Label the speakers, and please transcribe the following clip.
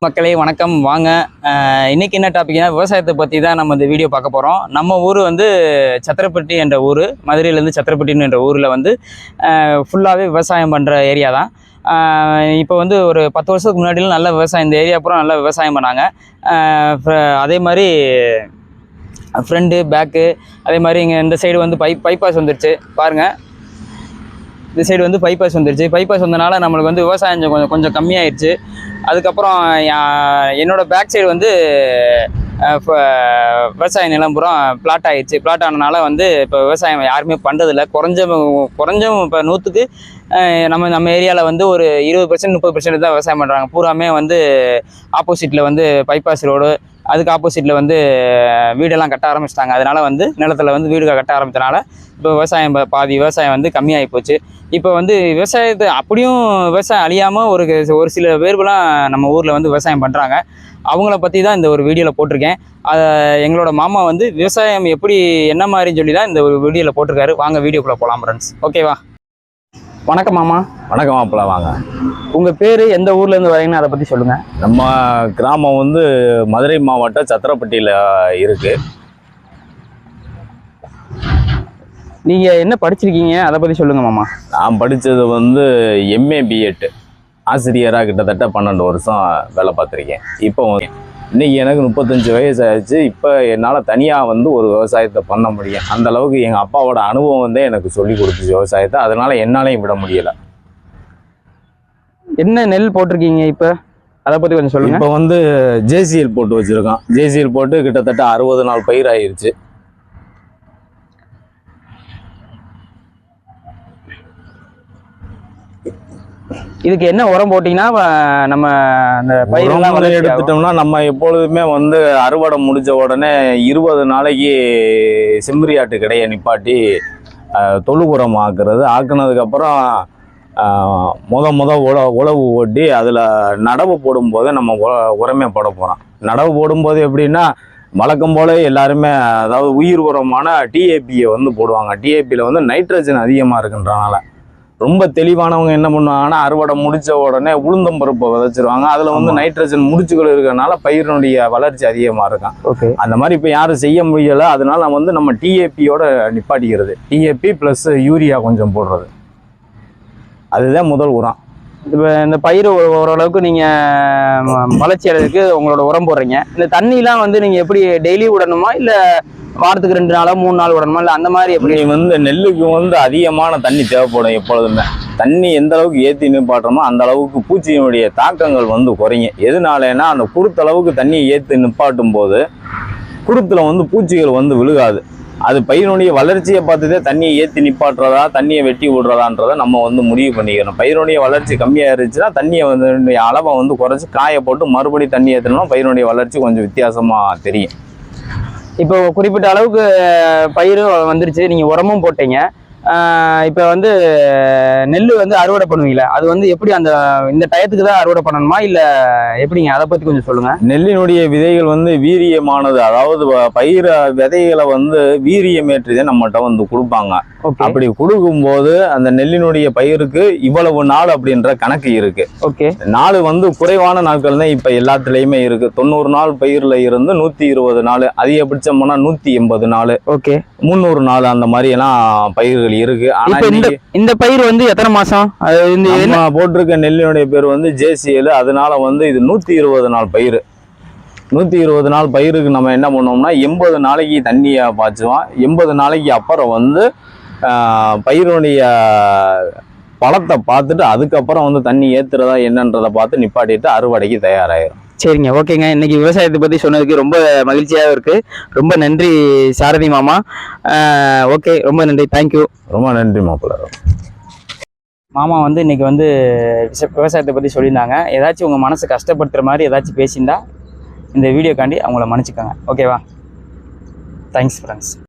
Speaker 1: மக்களே வணக்கம். வாங்க இன்னைக்கு என்ன டாபிக்னா விவசாயத்தை பற்றி தான் நம்ம இந்த வீடியோ பார்க்க போகிறோம். நம்ம ஊர் வந்து சத்திரப்பட்டி என்ற ஊர், மதுரையிலேருந்து சத்திரப்பட்டின்னு என்ற ஊரில் வந்து ஃபுல்லாகவே விவசாயம் பண்ணுற ஏரியா தான். இப்போ வந்து ஒரு 10 வருஷத்துக்கு முன்னாடிலாம் நல்ல விவசாயம், இந்த ஏரியா பூரா நல்லா விவசாயம் பண்ணாங்க. அதே மாதிரி ஃப்ரண்ட்டு பேக்கு, அதே மாதிரி இங்கே இந்த சைடு வந்து பைபாஸ் வந்துருச்சு பாருங்கள். இந்த சைடு வந்து பைபாஸ் வந்துருச்சு. பைபாஸ் வந்தனால நம்மளுக்கு வந்து விவசாயம் கொஞ்சம் கம்மியாயிடுச்சு. அதுக்கப்புறம் என்னோடய பேக் சைடு வந்து விவசாய நிலம் பூரா பிளாட் ஆகிடுச்சு. பிளாட் ஆனதுனால வந்து இப்போ விவசாயம் யாருமே பண்ணுறதில்ல. குறைஞ்சும் இப்போ 100க்கு நம்ம ஏரியாவில் வந்து ஒரு 20% 30% தான் விவசாயம் பண்ணுறாங்க. பூராமே வந்து ஆப்போசிட்டில் வந்து பைபாஸ் ரோடு, அதுக்கு ஆப்போசிட்டில் வந்து வீடெல்லாம் கட்ட ஆரம்பிச்சிட்டாங்க. அதனால் வந்து நிலத்தில் வந்து வீடு கட்ட ஆரம்பித்தனால இப்போ பாதி விவசாயம் வந்து கம்மியாகி போச்சு. இப்போ வந்து விவசாயத்தை அப்படியும் விவசாயம் அழியாமல் ஒரு சில பேர்லாம் நம்ம ஊரில் வந்து விவசாயம் பண்ணுறாங்க. அவங்கள பற்றி தான் இந்த ஒரு வீடியோவில் போட்டிருக்கேன். எங்களோட மாமா வந்து விவசாயம் எப்படி என்ன மாதிரின்னு சொல்லி தான் இந்த ஒரு வீடியோவில் போட்டிருக்காரு. வாங்க வீடியோக்குள்ளே போகலாம் ஃப்ரெண்ட்ஸ். ஓகேவா? வணக்கம் மாமா.
Speaker 2: வணக்கம் மாப்பிள்ள. வாங்க.
Speaker 1: உங்கள் பேர் எந்த ஊர்லேருந்து வரீங்கன்னு அதை பற்றி சொல்லுங்கள்.
Speaker 2: நம்ம கிராமம் வந்து மதுரை மாவட்டம் சத்திரப்பட்டியில் இருக்குது.
Speaker 1: நீங்கள் என்ன படிச்சிருக்கீங்க அதை பற்றி சொல்லுங்கள் மாமா.
Speaker 2: நான் படித்தது வந்து எம்ஏ பிஎட் ஆசிரியராக கிட்டத்தட்ட 12 வருஷம் வேலை பார்த்துருக்கேன். இப்போ இன்றைக்கி எனக்கு 35 வயசு ஆயிடுச்சு. இப்போ என்னால் தனியாக வந்து ஒரு விவசாயத்தை பண்ண முடியும். அந்தளவுக்கு எங்கள் அப்பாவோட அனுபவம் வந்து எனக்கு சொல்லி கொடுத்துச்சு விவசாயத்தை. அதனால் என்னாலையும் விட முடியலை.
Speaker 1: என்ன நெல் போட்டிருக்கீங்க இப்போ, அதை பற்றி கொஞ்சம் சொல்லுங்கள்.
Speaker 2: இப்போ வந்து ஜேசிஎல் போட்டு வச்சுருக்கோம். ஜேசிஎல் போட்டு கிட்டத்தட்ட 60 நாள் பயிர் ஆயிடுச்சு.
Speaker 1: இதுக்கு என்ன உரம் போட்டிங்கன்னா நம்ம அந்த பயிரெல்லாம்
Speaker 2: எடுத்துட்டோம்னா நம்ம எப்பொழுதுமே வந்து அறுவடை முடிஞ்ச உடனே 20 நாளைக்கு செம்மறியாட்டு கடையை நிப்பாட்டி தொழு உரம் ஆக்குறது. ஆக்குனதுக்கப்புறம் உழவு ஓட்டி அதில் நடவு போடும்போது நம்ம உரமே போட போகிறோம். நடவு போடும்போது எப்படின்னா வழக்கம் போல எல்லாருமே அதாவது உயிர் உரமான டிஏபியை வந்து போடுவாங்க. டிஏபியில் வந்து நைட்ரஜன் அதிகமாக இருக்குன்றனால ரொம்ப தெளிவானவங்க என்ன பண்ணுவாங்கன்னா அறுவடை முடித்த உடனே உளுந்தம்பருப்பை விதைச்சிருவாங்க. அதில் வந்து நைட்ரஜன் முடிச்சுகள் இருக்கிறனால பயிரினுடைய வளர்ச்சி அதிகமாக இருக்கும்.
Speaker 1: ஓகே, அந்த
Speaker 2: மாதிரி இப்போ யாரும் செய்ய முடியலை. அதனால வந்து நம்ம டிஏபியோட நிப்பாட்டிக்கிறது. டிஏபி ப்ளஸ் யூரியா கொஞ்சம் போடுறது, அதுதான் முதல் உரம்.
Speaker 1: இப்போ இந்த பயிர் ஓரளவுக்கு நீங்கள் வளர்ச்சி அடைறதுக்கு உங்களோட உரம் போடுறீங்க. இந்த தண்ணிலாம் வந்து நீங்கள் எப்படி டெய்லி விடணுமா, இல்லை வாரத்துக்கு 2 நாளோ 3 நாள் விடணுமா, இல்லை அந்த மாதிரி எப்படி?
Speaker 2: வந்து நெல்லுக்கு வந்து அதிகமான தண்ணி தேவைப்படும். எப்பொழுதுமே தண்ணி எந்த அளவுக்கு ஏற்றி நிப்பாட்டுறோமோ அந்த அளவுக்கு பூச்சியினுடைய தாக்கங்கள் வந்து குறையும். எதனாலனா அந்த குருத்தளவுக்கு தண்ணியை ஏற்றி நிப்பாட்டும் போது குருத்தில் வந்து பூச்சிகள் வந்து விழுகாது. அது பயிரினுடைய வளர்ச்சியை பார்த்துதே தண்ணியை ஏற்றி நிப்பாட்டுறதா தண்ணியை வெட்டி விடுறதான்றதை நம்ம வந்து முடிவு பண்ணிக்கணும். பயிரினுடைய வளர்ச்சி கம்மியாக இருந்துச்சுன்னா தண்ணியை வந்து அளவை வந்து குறைச்சி காய போட்டு மறுபடியும் தண்ணி ஏற்றணும்னா பயிரினுடைய வளர்ச்சி கொஞ்சம் வித்தியாசமாக தெரியும்.
Speaker 1: இப்போ குறிப்பிட்ட அளவுக்கு பயிர் வந்துருச்சு, நீங்கள் உரமும் போட்டீங்க. இப்போ வந்து நெல் வந்து அறுவடை பண்ணுவீங்களா, அது வந்து எப்படி இந்த டயத்துக்கு தான் அறுவடை பண்ணணுமா, இல்லை எப்படிங்க, அதை பற்றி கொஞ்சம் சொல்லுங்கள்.
Speaker 2: நெல்லினுடைய விதைகள் வந்து வீரியமானது. அதாவது பயிர் விதைகளை வந்து வீரியமேற்றிதே நம்மகிட்ட வந்து கொடுப்பாங்க. அப்படி கொடுக்கும்போது அந்த நெல்லினுடைய பயிருக்கு இவ்வளவு நாள் அப்படின்ற கணக்கு இருக்கு.
Speaker 1: ஓகே,
Speaker 2: நாள் வந்து குறைவான நாட்கள் தான் இப்ப எல்லாத்துலயுமே இருக்கு. 90 நாள் பயிர்ல இருந்து 120 நாள், அதிகபட்சம் போனா 180 நாள்,
Speaker 1: ஓகே
Speaker 2: 300 நாள், அந்த மாதிரி எல்லாம் பயிர்கள் இருக்கு. ஆனா
Speaker 1: இந்த பயிர் வந்து எத்தனை மாசம்
Speaker 2: போட்டிருக்க நெல்லினுடைய பேர் வந்து ஜேசிஎல். அதனால வந்து இது 120 நாள் பயிர். 120 நாள் பயிருக்கு நம்ம என்ன பண்ணோம்னா 80 நாளைக்கு தண்ணியை பாய்ச்சுவோம். 80 நாளைக்கு அப்புறம் வந்து பயிரினுடைய பழத்தை பார்த்துட்டு அதுக்கப்புறம் வந்து தண்ணி ஏற்றுறதா என்னன்றதை பார்த்து நிப்பாட்டிட்டு அறுவடைக்கு தயாராகிடும்.
Speaker 1: சரிங்க, ஓகேங்க. இன்னைக்கு விவசாயத்தை பற்றி சொன்னதுக்கு ரொம்ப மகிழ்ச்சியாக இருக்குது. ரொம்ப நன்றி சாரதி மாமா. ஓகே, ரொம்ப நன்றி, தேங்க்யூ.
Speaker 2: ரொம்ப நன்றி மாப்பிள்ள.
Speaker 1: மாமா வந்து இன்னைக்கு வந்து விவசாயத்தை பற்றி சொல்லியிருந்தாங்க. ஏதாச்சும் உங்கள் மனசு கஷ்டப்படுத்துகிற மாதிரி ஏதாச்சும் பேசியிருந்தா இந்த வீடியோக்காண்டி அவங்கள மன்னிச்சுக்கோங்க. ஓகேவா? Thanks friends.